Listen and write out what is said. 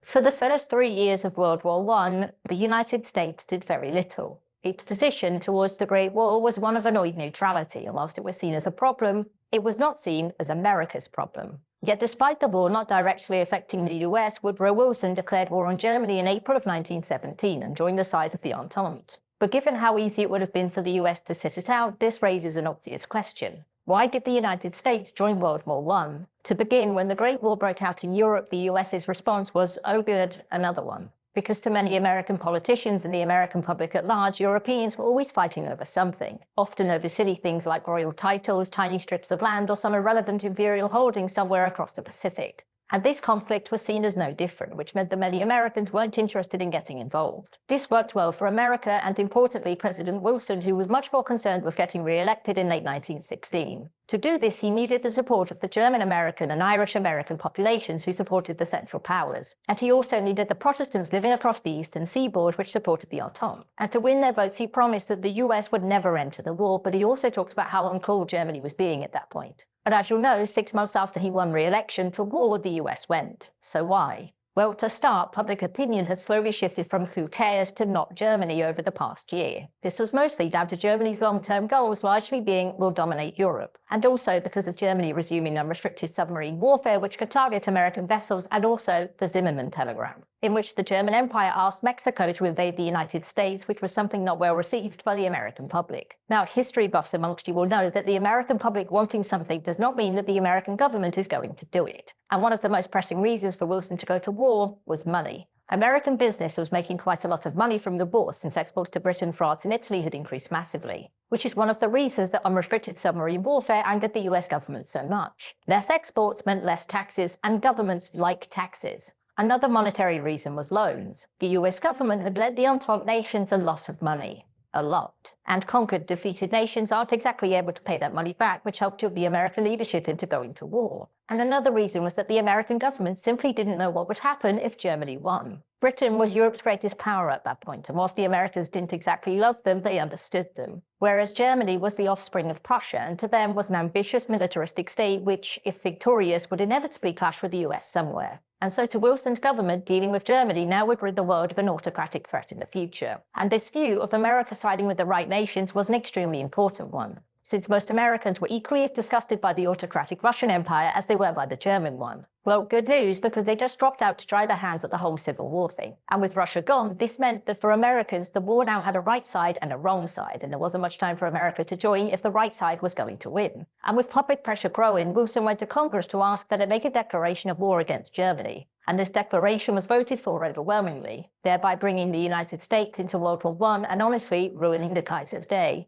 For the first 3 years of World War I, the United States did very little. Its position towards the Great War was one of annoyed neutrality, and whilst it was seen as a problem, it was not seen as America's problem. Yet despite the war not directly affecting the US, Woodrow Wilson declared war on Germany in April of 1917 and joined the side of the Entente. But given how easy it would have been for the US to sit it out, this raises an obvious question. Why did the United States join World War I? To begin, when the Great War broke out in Europe, the US's response was, oh good, another one. Because to many American politicians and the American public at large, Europeans were always fighting over something, often over silly things like royal titles, tiny strips of land, or some irrelevant imperial holding somewhere across the Pacific. And this conflict was seen as no different, which meant that many Americans weren't interested in getting involved. This worked well for America and, importantly, President Wilson, who was much more concerned with getting re-elected in late 1916. To do this, he needed the support of the German-American and Irish-American populations who supported the Central Powers. And he also needed the Protestants living across the eastern seaboard, which supported the Entente. And to win their votes, he promised that the US would never enter the war, but he also talked about how uncool Germany was being at that point. But as you'll know, 6 months after he won re-election, to war the US went. So why? Well, to start, public opinion had slowly shifted from who cares to not Germany over the past year. This was mostly down to Germany's long-term goals largely being we'll dominate Europe, and also because of Germany resuming unrestricted submarine warfare which could target American vessels, and also the Zimmermann telegram, in which the German Empire asked Mexico to invade the United States, which was something not well received by the American public. Now, history buffs amongst you will know that the American public wanting something does not mean that the American government is going to do it. And one of the most pressing reasons for Wilson to go to war was money. American business was making quite a lot of money from the war since exports to Britain, France and Italy had increased massively, which is one of the reasons that unrestricted submarine warfare angered the US government so much. Less exports meant less taxes, and governments like taxes. Another monetary reason was loans. The US government had lent the Entente nations a lot of money. A lot. And conquered, defeated nations aren't exactly able to pay that money back, which helped the American leadership into going to war. And another reason was that the American government simply didn't know what would happen if Germany won. Britain was Europe's greatest power at that point, and whilst the Americans didn't exactly love them, they understood them. Whereas Germany was the offspring of Prussia, and to them was an ambitious militaristic state which, if victorious, would inevitably clash with the US somewhere. And so to Wilson's government, dealing with Germany now would rid the world of an autocratic threat in the future. And this view of America siding with the right nations was an extremely important one, since most Americans were equally as disgusted by the autocratic Russian Empire as they were by the German one. Well, good news, because they just dropped out to dry their hands at the whole Civil War thing. And with Russia gone, this meant that for Americans, the war now had a right side and a wrong side, and there wasn't much time for America to join if the right side was going to win. And with public pressure growing, Wilson went to Congress to ask that it make a declaration of war against Germany. And this declaration was voted for overwhelmingly, thereby bringing the United States into World War I and honestly ruining the Kaiser's day.